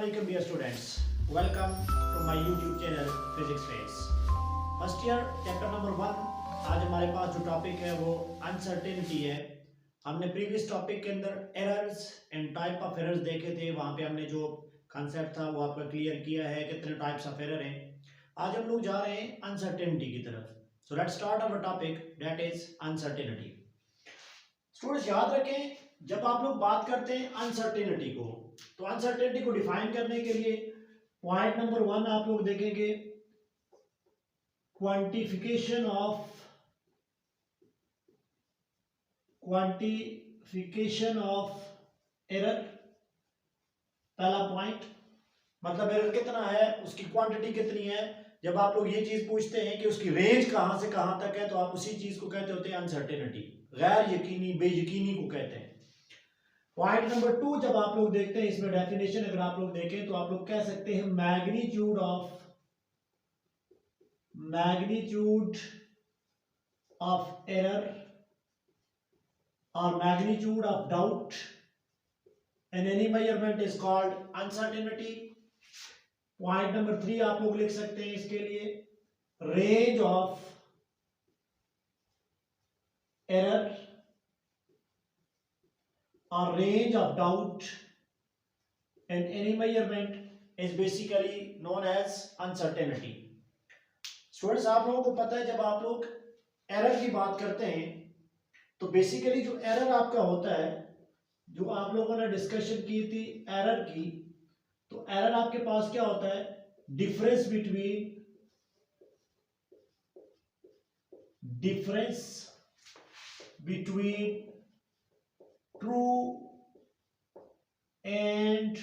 Assalamualaikum dear students. Welcome to my YouTube channel Physics Phase. First year chapter number 1। आज हमारे पास जो topic है वो अनसर्टेनिटी है। हमने प्रीवियस टॉपिक के अंदर errors and type of errors देखे थे। वहाँ पे हमने जो कॉन्सेप्ट था वो आपका क्लियर किया है, कितने टाइप्स ऑफ एरर हैं। आज हम लोग जा रहे हैं अनसर्टेनिटी की तरफ। So let's start our topic that is uncertainty. Students याद रखें, जब आप लोग बात करते हैं अनसर्टेनिटी को, तो अनसर्टेनिटी को डिफाइन करने के लिए पॉइंट नंबर 1 आप लोग देखेंगे, क्वांटिफिकेशन ऑफ एरर। पहला पॉइंट मतलब एरर कितना है, उसकी क्वांटिटी कितनी है। जब आप लोग ये चीज पूछते हैं कि उसकी रेंज कहां से कहां तक है, तो आप उसी चीज को कहते होते हैं अनसर्टेनिटी, गैर यकीनी, बेयकीनी को कहते हैं। पॉइंट नंबर 2 जब आप लोग देखते हैं, इसमें डेफिनेशन अगर आप लोग देखें तो आप लोग कह सकते हैं मैग्नीट्यूड ऑफ एरर और magnitude of doubt in any measurement is called uncertainty. Point number 3 आप लोग लिख सकते हैं इसके लिए, range of error or range of doubt in any measurement is basically known as uncertainty. Students आप लोगों को पता है, जब आप लोग एरर की बात करते हैं तो बेसिकली जो एरर आपका होता है, जो आप लोगों ने डिस्कशन की थी एरर की, तो एरर आपके पास क्या होता है, difference between true and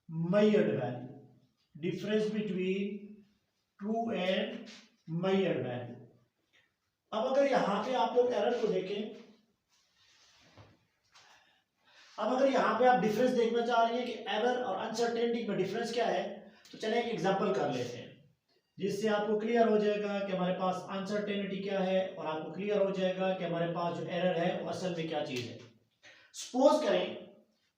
measured value, difference between true and measured value। अब अगर यहां पे आप लोग एरर को देखें, अब अगर यहां पे आप डिफरेंस देखना चाह रहे हैं कि एरर और अनसर्टेनिटी में डिफरेंस क्या है, तो चलिए एक एग्जांपल कर लेते हैं जिससे आपको क्लियर हो जाएगा कि हमारे पास अनसर्टेनिटी क्या है और आपको क्लियर हो जाएगा कि हमारे पास जो एरर है वो असल में क्या चीज है। सपोज करें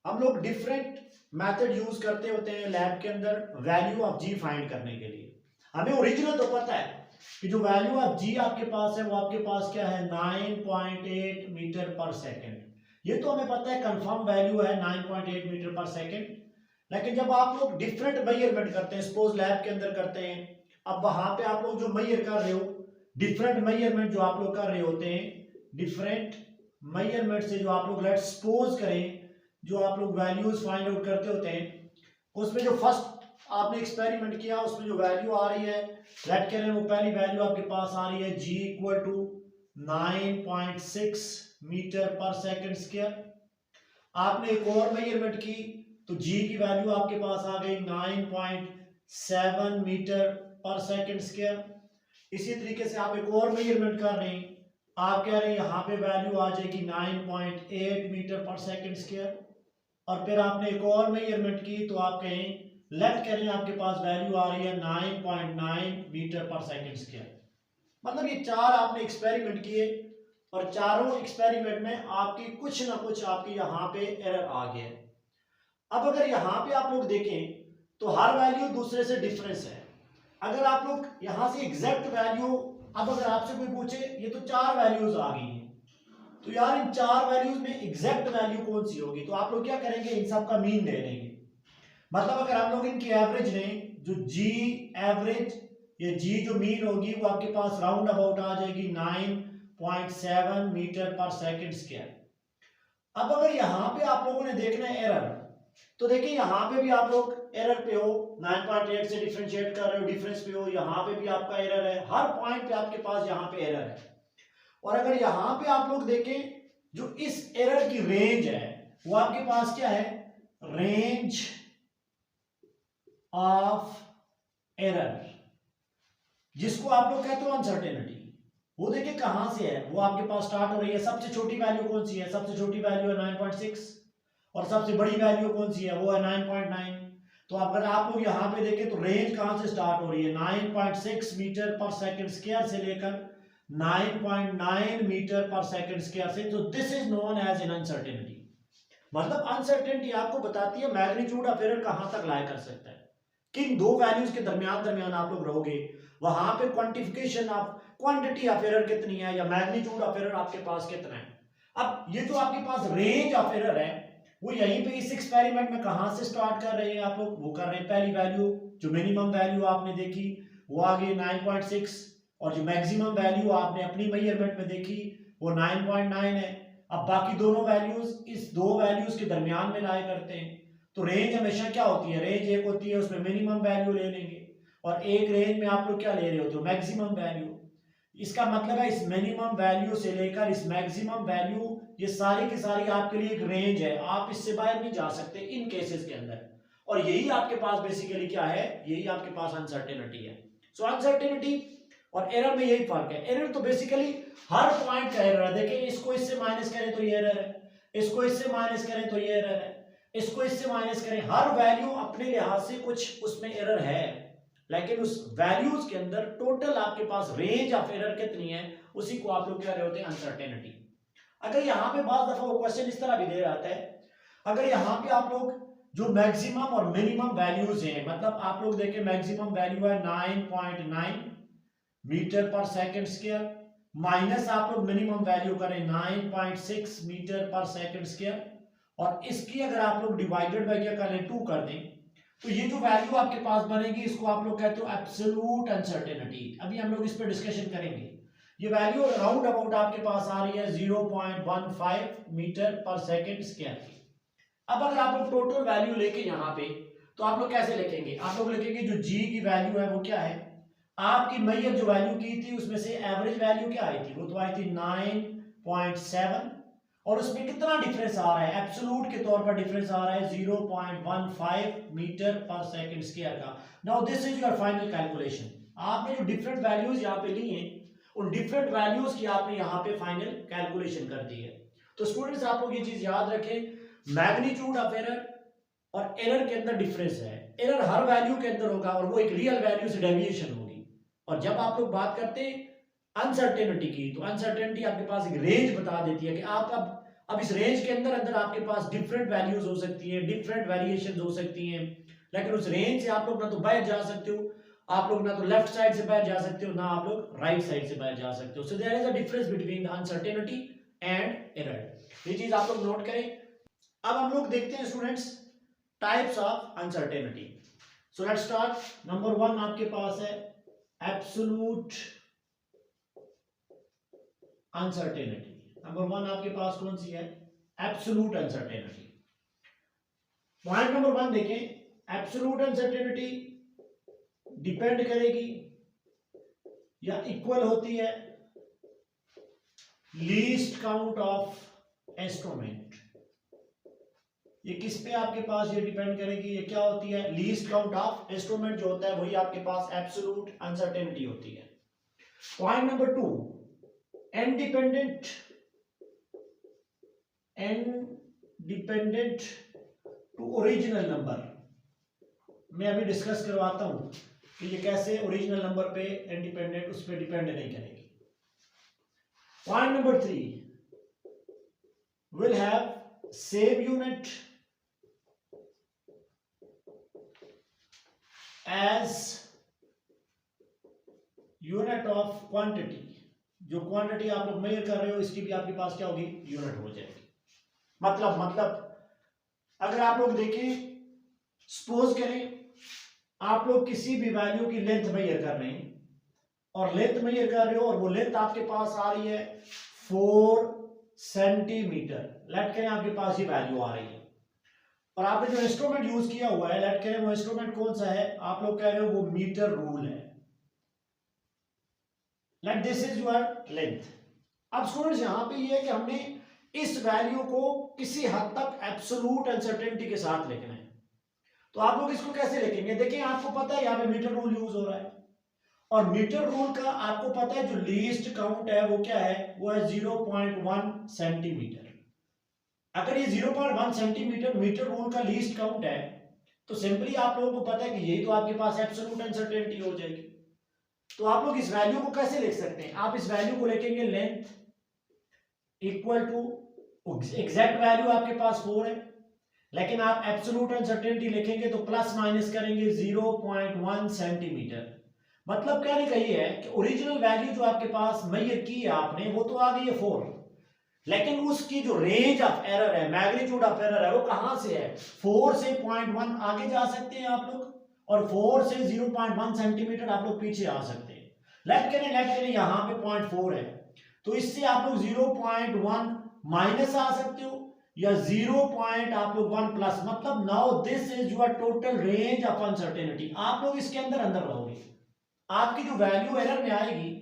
हम लोग डिफरेंट मेथड यूज करते होते हैं लैब के अंदर वैल्यू ऑफ जी फाइंड करने के लिए। हमें ओरिजिनल तो पता है कि जो वैल्यू ऑफ जी आपके पास है वो आपके पास क्या है, 9.8 मीटर पर सेकेंड। ये तो हमें पता है, कंफर्म वैल्यू है 9.8 मीटर पर सेकेंड। लेकिन जब आप लोग डिफरेंट मेजरमेंट करते हैं, सपोज लैब के अंदर करते हैं, अब वहां पे आप लोग जो मेजर कर रहे हो, डिफरेंट मेजरमेंट जो आप लोग कर रहे होते हैं, डिफरेंट मेजरमेंट से जो आप लोग लेट्स सपोज करें जो आप लोग वैल्यूज फाइंड आउट करते होते हैं, उसमें जो फर्स्ट आपने एक्सपेरिमेंट किया उसमें जो वैल्यू आ रही है, लेट करें वो पहली वैल्यू आपके पास आ रही है g इक्वल टू 9.6 मीटर पर सेकेंड स्क्वायर। आपने एक और मेजरमेंट की तो g की वैल्यू आपके पास आ गई 9.7 मीटर पर सेकेंड स्क्वायर। इसी तरीके से आप एक और मेजरमेंट कर रहे हैं, आप कह रहे हैं यहाँ पे वैल्यू आ जाएगी 9.8 मीटर पर सेकेंड स्क्वायर। और फिर आपने एक और मेजरमेंट की तो आप कहें लेट करें आपके पास वैल्यू आ रही है 9.9 मीटर पर सेकेंड स्क्वायर। मतलब ये चार आपने एक्सपेरिमेंट किए और चारों एक्सपेरिमेंट में आपकी कुछ ना कुछ आपकी यहाँ पे एरर आ गया। अब अगर यहाँ पे आप लोग देखें तो हर वैल्यू दूसरे से डिफरेंस है। अगर आप लोग यहां से एग्जैक्ट वैल्यू, अब अगर आपसे कोई पूछे ये तो चार वैल्यूज आ गई हैं, तो यार इन चार वैल्यूज में एग्जैक्ट वैल्यू कौन सी होगी, तो आप लोग क्या करेंगे, इन सब का मीन ले लेंगे। मतलब अगर आप लोग इनकी एवरेज लें, जो जी एवरेज या जी जो मीन होगी वो आपके पास राउंड अबाउट आ जाएगी 9.7 मीटर पर सेकेंड स्क्वायर। अब अगर यहां पे आप लोगों ने देखना है एरर, तो देखिए यहां पे भी आप लोग एरर पे हो, 9.8 से डिफरेंशिएट कर रहे हो, डिफरेंस पे हो, यहां पे भी आपका एरर है, हर पॉइंट पे आपके पास यहां पे एरर है। और अगर यहां पे आप लोग देखें जो इस एरर की रेंज है वो आपके पास क्या है, रेंज ऑफ एरर, जिसको आप लोग कहते हो अनसर्टेनिटी, वो देखिए कहां से है, वो आपके पास स्टार्ट हो रही है। सबसे छोटी वैल्यू कौन सी है, सबसे छोटी वैल्यू है 9.6 और सबसे बड़ी वैल्यू कौन सी है, वो है 9.9। तो अगर आप लोग यहाँ पे देखें तो रेंज कहां से स्टार्ट हो रही है, 9.6 मीटर पर सेकेंड स्क्वायर से लेकर 9.9 मीटर पर सेकेंड स्क्वायर से। तो this is known as an uncertainty. मतलब अनसर्टेनिटी आपको बताती है मैग्नीट्यूड ऑफ एरर कहां तक लाया कर सकता है, किन दो वैल्यूज के दरमियान आप लोग रहोगे, वहां पे quantification of quantity of error कितनी है या मैग्नीट्यूड ऑफ एरर आपके पास कितना है। अब ये जो आपके पास रेंज ऑफ एरर है वो यहीं पे इस एक्सपेरिमेंट में कहां से स्टार्ट कर रहे हैं आप लोग, वो कर रहे हैं पहली वैल्यू जो मिनिमम वैल्यू आपने देखी वो आ गई 9.6 और जो मैक्सिमम वैल्यू आपने अपनी मेजरमेंट में देखी वो 9.9 है। अब बाकी दोनों वैल्यूज इस दो वैल्यूज के दरमियान में लाया करते हैं। तो रेंज हमेशा क्या होती है, रेंज एक होती है उसमें मिनिमम वैल्यू ले लेंगे और एक रेंज में आप लोग क्या ले रहे होते हो, मैक्सिमम वैल्यू। इसका मतलब है इस मिनिमम वैल्यू से लेकर इस मैक्सिमम वैल्यू ये सारी की सारी आपके लिए एक रेंज है, आप इससे बाहर नहीं जा सकते इन केसेस के अंदर। और यही आपके पास बेसिकली क्या है, यही आपके पास अनसर्टेनिटी है। सो अनसर्टेनिटी और एरर में यही फर्क है। एरर तो बेसिकली हर पॉइंट का एरर है। देखिए इसको इससे माइनस करें तो ये एरर है, इसको इससे माइनस करें तो ये एरर है, इसको इससे माइनस करें, हर वैल्यू अपने लिहाज से कुछ उसमें एरर है, लेकिन उस वैल्यूज के अंदर टोटल आपके पास रेंज ऑफ एरर कितनी है उसी को आप लोग कह रहे होते हैं अनसर्टेनिटी। अगर यहाँ पे बहुत दफा वो क्वेश्चन इस तरह भी दे रहता है, अगर यहाँ पे आप लोग जो मैक्सिमम और मिनिमम वैल्यूज हैं, मतलब आप लोग देखें मैक्सिमम वैल्यू है 9.9 मीटर पर सेकंड स्क्वायर माइनस आप लोग मिनिमम वैल्यू करें 9.6 मीटर पर सेकंड स्क्वायर और इसकी अगर आप लोग डिवाइडेड बाय क्या करें 2 कर दें तो ये जो वैल्यू आपके पास बनेगी इसको आप लोग कहते हो एब्सोल्यूट अनसर्टेनिटी। अभी हम लोग इस पर डिस्कशन करेंगे। ये वैल्यू राउंड अबाउट आपके पास आ रही है 0.15 मीटर पर सेकंड स्क्वायर की। अब अगर आप लोग टोटल वैल्यू लेके यहाँ पे तो आप लोग कैसे लिखेंगे, आप लोग लिखेंगे जो जी की वैल्यू है वो क्या है, आपकी मैयर जो वैल्यू की थी उसमें से एवरेज वैल्यू क्या आई थी, वो तो आई थी 9.7 और उसमें कितना डिफरेंस आ रहा है, एब्सोल्यूट के तौर पर डिफरेंस आ रहा है 0.15 मीटर पर सेकंड स्क्वायर का। Now this is your final calculation. आपने जो डिफरेंट वैल्यूज यहाँ पे ली हैं उन डिफरेंट वैल्यूज की आपने यहाँ पे फाइनल कैलकुलेशन कर दी है। तो स्टूडेंट्स आप लोग ये चीज याद रखें, मैग्नीट्यूड ऑफ एरर और एरर के अंदर डिफरेंस है। एरर हर वैल्यू के अंदर होगा और वो एक रियल वैल्यू से डेविएशन होगी। और जब आप लोग बात करते हैं अनसर्टेनिटी की तो अनसर्टेनिटी आपके पास एक रेंज बता देती है कि आप अब इस रेंज के अंदर अंदर आपके पास डिफरेंट वैल्यूज हो सकती हैं, डिफरेंट वेरिएशंस हो सकती हैं, लेकिन उस रेंज से आप लोग ना तो बाहर जा सकते हो, आप लोग ना तो लेफ्ट साइड से बाहर जा सकते हो, ना आप लोग राइट साइड से बाहर जा सकते हो। So there is a difference between uncertainty and error. ये चीज आप लोग नोट करें। अब हम लोग देखते हैं students types of uncertainty. So let's start. Number 1 आपके पास है एब्सोल्यूट अनसर्टेनिटी। नंबर 1 आपके पास कौन सी है, एब्सोल्यूट अनसर्टेनिटी। पॉइंट नंबर 1 देखें, एब्सोल्यूट अनसर्टेनिटी डिपेंड करेगी या इक्वल होती है लीस्ट काउंट ऑफ इंस्ट्रूमेंट। ये किस पे आपके पास ये डिपेंड करेगी, ये क्या होती है, लीस्ट काउंट ऑफ इंस्ट्रूमेंट जो होता है वही आपके पास एब्सोल्यूट अनसर्टेनिटी होती है। Point number 2, independent to original number. मैं अभी डिस्कस करवाता हूं कि ये कैसे ओरिजिनल नंबर पे इंडिपेंडेंट उस पे डिपेंड नहीं करेगी। Point number 3, will have same unit as unit of quantity. जो क्वांटिटी आप लोग मेजर कर रहे हो इसकी भी आपके पास क्या होगी, यूनिट हो जाएगी। मतलब अगर आप लोग देखें, सपोज करें आप लोग किसी भी वैल्यू की लेंथ मेजर कर रहे हैं और लेंथ मेजर कर रहे हो और वो लेंथ आपके पास आ रही है 4 सेंटीमीटर। लेट करें आपके पास ये वैल्यू आ रही है और आपने जो इंस्ट्रूमेंट यूज किया हुआ है, लेट करें वो इंस्ट्रूमेंट कौन सा है, आप लोग कह रहे हो वो मीटर रूल है। Let this is your length. अब स्टूडेंट्स यहां पे ये है कि हमने इस वैल्यू को किसी हद तक एब्सोल्यूट अनसर्टेनिटी के साथ लिखना है। तो आप लोग इसको कैसे लिखेंगे, देखिए आपको पता है यहाँ पे मीटर रूल यूज हो रहा है और मीटर रूल का आपको पता है जो लीस्ट काउंट है वो क्या है, वो है 0.1 सेंटीमीटर। अगर ये 0.1 सेंटीमीटर मीटर रूल का लीस्ट काउंट है तो सिंपली आप लोगों को पता है कि यही तो आपके पास एब्सोल्यूट अनसर्टेनिटी हो जाएगी। तो आप लोग इस वैल्यू को कैसे लिख सकते हैं, आप इस वैल्यू को लिखेंगे length equal to exact value आपके पास 4 है लेकिन आप एब्सोल्यूट अनसर्टेनिटी लिखेंगे तो प्लस माइनस करेंगे 0.1 सेंटीमीटर। मतलब कहने का ये है कि ओरिजिनल वैल्यू जो आपके पास मेजर की है आपने वो तो आ गई है 4, लेकिन उसकी जो रेंज ऑफ एरर है, मैग्नीट्यूड ऑफ एरर है, वो कहां से है? 4 से 0.1 आगे जा सकते हैं आप लोग, और 4 से 0.1 सेंटीमीटर आप लोग पीछे आ सकते हैं। लेट करें यहां पे 0.4 है, तो इससे आप लोग 0.1 माइनस आ सकते हो, या 0. आप लोग 1 प्लस। मतलब now this is your total range of uncertainty. आप लोग इसके अंदर अंदर रहोगे, आपकी जो वैल्यू एरर में आएगी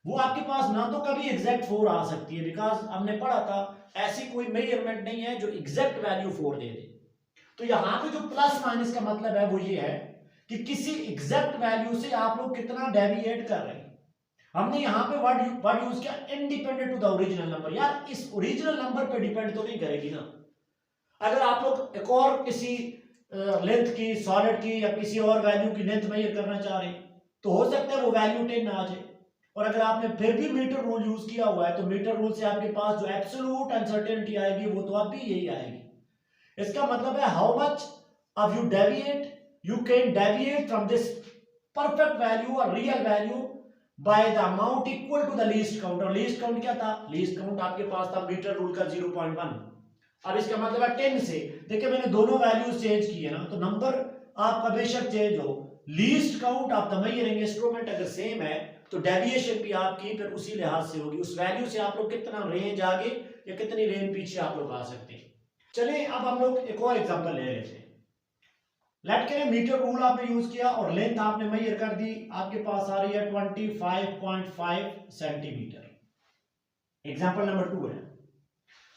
वो आपके पास ना तो कभी एग्जैक्ट 4 आ सकती है, बिकॉज हमने पढ़ा था ऐसी कोई मेजरमेंट नहीं है जो एग्जैक्ट वैल्यू 4 दे दे। तो यहां पे जो प्लस माइनस का मतलब है वो ये है कि किसी एग्जैक्ट वैल्यू से आप लोग कितना डेविएट कर रहे हैं। हमने यहां पे वर्ड यूज किया independent to the original number. यार इस ओरिजिनल नंबर पे डिपेंड तो नहीं करेगी ना। अगर आप लोग एक और किसी लेंथ की, सॉलिड की या किसी और वैल्यू की लेंथ मेजर करना चाह रहे हैं तो हो सकता है वो वैल्यू 10 आ जाए। और अगर आपने फिर भी मीटर रूल यूज किया हुआ है तो मीटर रूल से आपके पास जो एब्सोल्यूट अनसर्टेनिटी आएगी वो तो अब भी यही आएगी। इसका मतलब है how much of you deviate, you can deviate from this perfect value or real value by the amount equal to the least count. और लीस्ट काउंट क्या था? लीस्ट काउंट आपके पास था मीटर रूल का 0.1। अब इसका मतलब है 10 से, देखिए मैंने दोनों वैल्यूज चेंज किए ना, तो नंबर आपका बेशक चेंज हो, least count of the measuring instrument अगर सेम है तो डेविएशन भी आपकी फिर उसी लिहाज से होगी। उस वैल्यू से आप लोग कितना रेंज आगे या कितनी रेंज पीछे आप लोग आ सकते हैं। चलिए अब हम लोग एक और एग्जांपल ले लेते हैं। लेट करें मीटर रूल आपने यूज किया और लेंथ आपने मेजर कर दी, आपके पास आ रही है 25.5 सेंटीमीटर। एग्जांपल नंबर 2 है।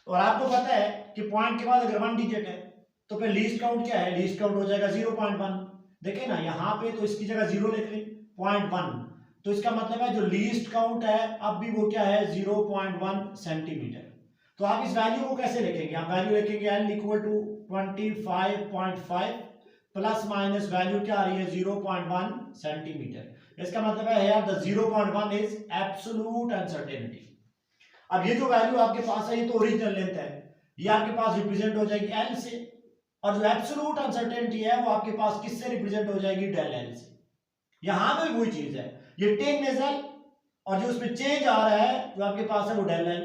और आपको पता है कि पॉइंट के बाद अगर 1 डिजिट है तो फिर लीस्ट काउंट क्या है? लीस्ट काउंट हो जाएगा 0.1। देखिए ना यहां पे तो इसकी जगह 0 लिख लें, 0.1, तो इसका मतलब है जो लीस्ट काउंट है अब भी वो क्या है? 0.1 सेंटीमीटर। तो आप इस वैल्यू को कैसे लिखेंगे? आप वैल्यू लिखेंगे L equal to 25.5 plus minus value क्या आ रही है? 0.1 सेंटीमीटर। इसका मतलब है यार द 0.1 इज एब्सोल्यूट अनसर्टेनिटी। अब ये जो वैल्यू आपके पास है ये तो ओरिजिनल लेंथ है, ये आपके पास रिप्रेजेंट हो जाएगी L से, और जो एब्सोल्यूट अनसर्टेनिटी है वो आपके पास किससे रिप्रेजेंट हो जाएगी? डेल L से। यहां पे वही चीज है, ये 10 नेजल और जो उसमें चेंज आ रहा है जो आपके पास है वो del L।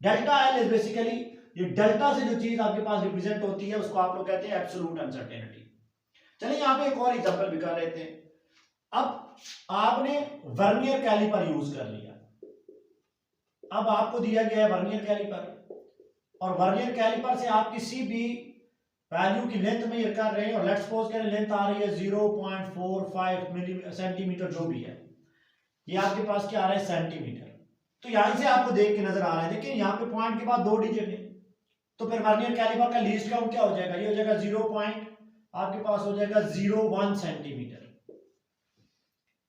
Delta L is basically ये डेल्टा से जो चीज आपके पास रिप्रेजेंट होती है उसको आप लोग कहते हैं एब्सोल्यूट अनसर्टेनिटी। चलिए यहां पे एक और एग्जांपल भी कर लेते हैं। अब आपने वर्नियर कैलिपर यूज कर लिया, अब आपको दिया गया है वर्नियर कैलिपर, और वर्नियर कैलिपर से आप किसी भी वैल्यू की लेंथ मेजर कर रहे हैं, और लेट्स सपोज करें लेंथ आ रही है 0.45 सेंटीमीटर जो भी है, ये आपके पास क्या आ रहा है? सेंटीमीटर। तो यहां से आपको देख के नजर आ रहा है, देखिए यहाँ पे पॉइंट के बाद 2 डिजिट है, तो फिर वर्नियर कैलिपर का लीस्ट काउंट क्या हो जाएगा? ये हो जाएगा 0. आपके पास हो जाएगा 0.1 सेंटीमीटर।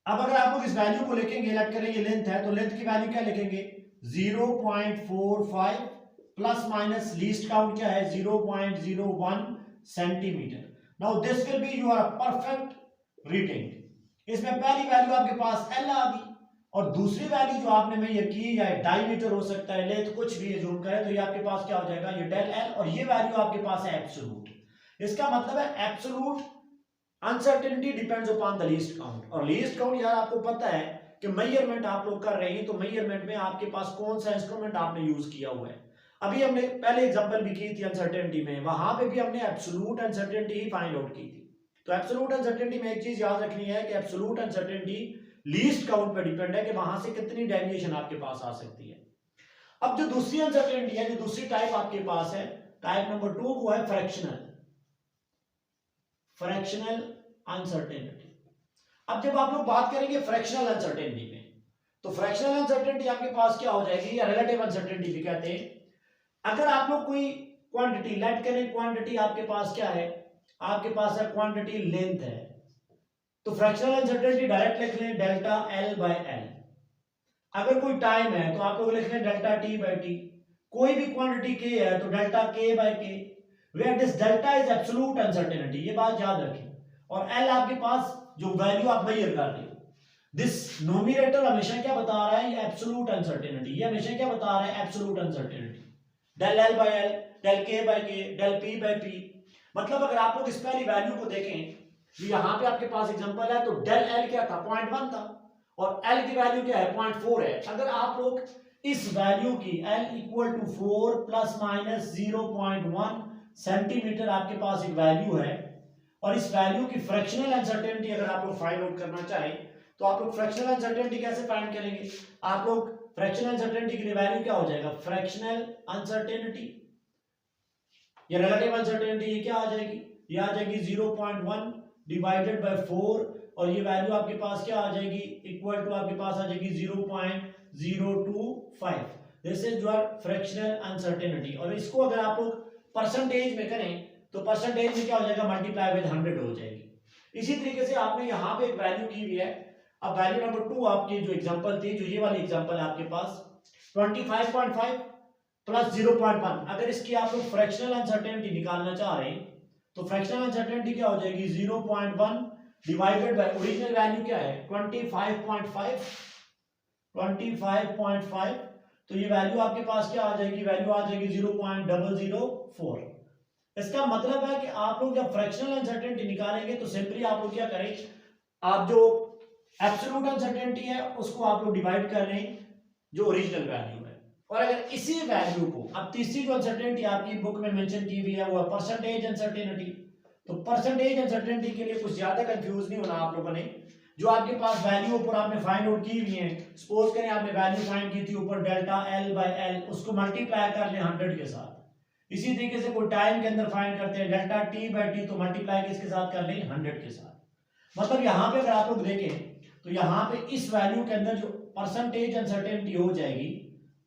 अब अगर आप लोग इस वैल्यू को लिखेंगे, लेट करें ये लेंथ है तो लेंथ की वैल्यू क्या लिखेंगे? 0.45 प्लस माइनस लीस्ट काउंट क्या है? 0.01 centimetre. Now this will be your perfect reading. इसमें पहली वैल्यू आपके पास L आ गई, और दूसरी वैल्यू जो आपने में ये की या डायमीटर हो सकता है, लेंथ कुछ भी है जूम करें, तो ये आपके पास क्या हो जाएगा? ये डेल L, और ये वैल्यू आपके पास है एब्सोल्यूट। इसका मतलब है absolute uncertainty depends upon the least count. और लीस्ट काउंट यार आपको पता है कि मेजरमेंट आप लोग कर रहे हैं, तो मेजरमेंट में आपके पास कौन सा इंस्ट्रूमेंट आपने यूज किया हुआ है। अभी हमने पहले एग्जांपल भी की थी अनसर्टेनिटी में, वहां पे भी हमने एब्सोल्यूट अनसर्टेनिटी ही फाइंड आउट की थी। तो एब्सोल्यूट अनसर्टेनिटी में एक चीज याद रखनी है कि एब्सोल्यूट अनसर्टेनिटी लीस्ट काउंट पर डिपेंड है कि वहां से कितनी डेविएशन आपके पास आ सकती है। अब जो दूसरी अनसर्टेनिटी है, जो दूसरी टाइप आपके पास है, टाइप नंबर 2, वो है फ्रैक्शनल अनसर्टेनिटी। अब जब आप लोग बात करेंगे फ्रैक्शनल अनसर्टेनिटी में, तो फ्रैक्शनल अनसर्टेनिटी आपके पास क्या हो जाएगी, या रिलेटिव अनसर्टेनिटी भी कहते हैं। अगर आप लोग कोई क्वांटिटी, लेट करें क्वांटिटी आपके पास क्या है? आपके पास है क्वांटिटी लेंथ है, तो फ्रैक्शनल अनसर्टेनिटी डायरेक्ट लिख लें डेल्टा L/L। अगर कोई टाइम है तो आप लोग लिख लें डेल्टा T/T। कोई भी क्वांटिटी K है तो delta K/K, where this delta is absolute uncertainty, ये बात याद रखें। और L आपके पास जो वैल्यू आप मेजर कर रहे हो, दिस नोमिनेटर हमेशा क्या बता रहा है? ये एब्सोल्यूट अनसर्टेनिटी। ये हमेशा क्या बता रहा है? Absolute uncertainty. Del L/L, del K/K, del P/P, मतलब अगर आप लोग इस पहली वैल्यू को देखें, जो यहाँ पे आपके पास एग्जांपल है, तो डेल एल क्या था, 0.1 था, और एल की वैल्यू क्या है, 0.4 है। अगर आप लोग इस वैल्यू की L equal to 4 plus minus 0.1 centimetre आपके पास एक वैल्यू है, और इस वैल्यू की फ्रैक्शनल अनसर्टेनिटी अगर आप लोग फाइंड आउट करना चाहें, तो आप लोग फ्रैक्शनल अनसर्टेनिटी कैसे फाइंड करेंगे? आप लोग फ्रैक्शनल अनसर्टेनिटी के लिए वैल्यू क्या हो जाएगा, फ्रैक्शनल अनसर्टेनिटी या रिलेटिव अनसर्टेनिटी, ये क्या आ जाएगी, ये आ जाएगी 0.1 डिवाइडेड बाय 4, और ये वैल्यू आपके पास क्या आ जाएगी, इक्वल टू आपके पास आ जाएगी 0.025। This is your fractional uncertainty. और इसको अगर आप लोग परसेंटेज में करें तो परसेंटेज में क्या हो जाएगा, मल्टीप्लाई विद 100 हो जाएगी। इसी तरीके से आपने यहाँ पे एक वैल्यू की हुई है। अब वैल्यू नंबर 2 आपकी जो एग्जांपल थी, जो ये वाली एग्जांपल है आपके पास 25.5 प्लस 0.1, अगर इसकी आप लोग फ्रैक्शनल अनसर्टेनिटी निकालना चाह रहे हैं तो फ्रैक्शनल अनसर्टेनिटी क्या हो जाएगी, 0.1 डिवाइडेड बाय ओरिजिनल वैल्यू क्या है 25.5, तो ये वैल्यू आपके पास क्या आ जाएगी, वैल्यू आ जाएगी 0.004। इसका मतलब है कि आप लोग जब फ्रैक्शनल अनसर्टेनिटी निकालेंगे तो सिंपली आप लोग क्या करें, आप जो एब्सोल्यूट अनसर्टेनिटी है उसको आप लोग डिवाइड कर लें जो ओरिजिनल वैल्यू है, और अगर इसी वैल्यू को, अब तीसरी जो अनसर्टेनिटी आपकी बुक में मेंशन की हुई है वो है परसेंटेज अनसर्टेनिटी। तो परसेंटेज अनसर्टेनिटी के लिए कुछ ज्यादा कंफ्यूज नहीं होना आप लोगों ने। जो आपके पास वैल्यू ऊपर आपने फाइंड आउट की हुई है, सपोज करें आपने वैल्यू फाइंड की थी ऊपर डेल्टा एल बाय एल, उसको मल्टीप्लाई कर लें 100 के साथ। इसी तरीके से कोई टाइम के अंदर फाइंड करते हैं डेल्टा टी बाय टी, तो मल्टीप्लाई किसके साथ कर लें, 100 के साथ। मतलब यहाँ पे अगर आप लोग देखें तो यहाँ पे इस वैल्यू के अंदर जो परसेंटेज अनसर्टेनिटी हो जाएगी,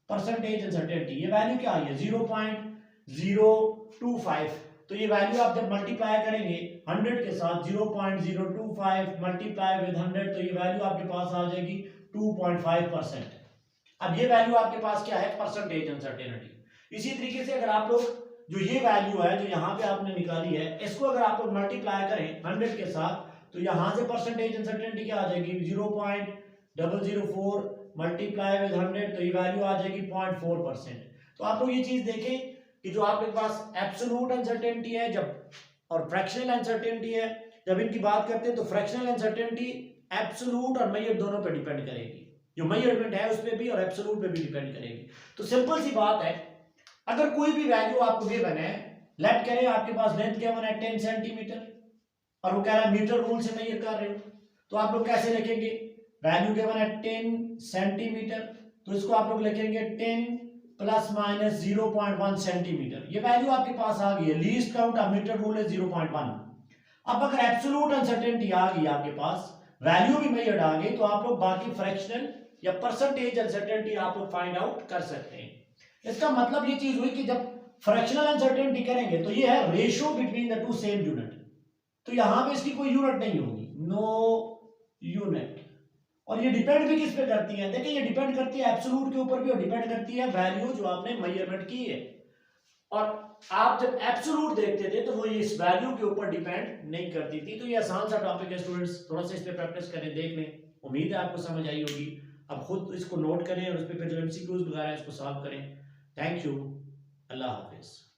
परसेंटेज अनसर्टेनिटी, ये वैल्यू क्या आई है 0.025, तो ये वैल्यू आप जब मल्टीप्लाई करेंगे 100 के साथ, 0.025 मल्टीप्लाई विद 100, तो ये वैल्यू आपके पास आ जाएगी 2.5%। अब ये वैल्यू आपके पास क्या है, परसेंटेज अनसर्टेनिटी। इसी तरीके से अगर आप लोग जो ये वैल्यू है जो यहाँ पे आपने निकाली है, इसको अगर आप लोग मल्टीप्लाई करें 100 के साथ, तो यहां से परसेंटेज अनसर्टेनिटी क्या आ जाएगी 0.004 मल्टीप्लाई विद 100, तो ये वैल्यू आ जाएगी 0.4%। तो आप लोग ये चीज देखें कि जो आपके पास एब्सोल्यूट अनसर्टेनिटी है जब, और फ्रैक्शनल अनसर्टेनिटी है, जब इनकी बात करते हैं तो फ्रैक्शनल अनसर्टेनिटी एब्सोल्यूट और मेजर दोनों पे डिपेंड करेगी, जो मेजरमेंट है उस पे भी और एब्सोल्यूट पे भी डिपेंड करेगी। तो सिंपल सी बात है, अगर कोई भी वैल्यू आपको गिवन है, लेट करें आपके पास लेंथ गिवन है 10 सेंटीमीटर और वो कह रहा है मीटर रूल से मेजर कर रहे हो, तो आप लोग कैसे लिखेंगे, वैल्यू गिवन है 10 सेंटीमीटर, तो इसको आप लोग लिखेंगे 10 प्लस माइनस 0.1 सेंटीमीटर। ये वैल्यू आपके पास आ गई है, least count of metre rule है 0.1। अब अगर एब्सोल्यूट अनसर्टेनिटी आ गई आपके पास, वैल्यू भी मेजर्ड आ गई, तो आप लोग बाकी फ्रैक्शनल या परसेंटेज अनसर्टेनिटी आप लोग फाइंड आउट कर सकते हैं। इसका मतलब ये चीज हुई कि जब फ्रैक्शनल अनसर्टेनिटी करेंगे तो ये है ratio between the two same unit, तो यहां पे इसकी कोई यूनिट नहीं होगी, नो यूनिट। और ये डिपेंड भी किस पे करती है, देखिए ये डिपेंड करती है एब्सोल्यूट के ऊपर भी और डिपेंड करती है वैल्यू जो आपने मेजरमेंट की है। और आप जब एब्सोल्यूट देखते थे तो वो इस वैल्यू के ऊपर डिपेंड नहीं करती थी। तो ये आसान सा टॉपिक है स्टूडेंट्स, थोड़ा सा इस पे प्रैक्टिस करें, देख लें, उम्मीद है आपको समझ आई होगी। अब खुद इसको नोट करें और उस पर जो एमसीक्यूज वगैरह है इसको सॉल्व करें। Thank you, Allah Hafiz.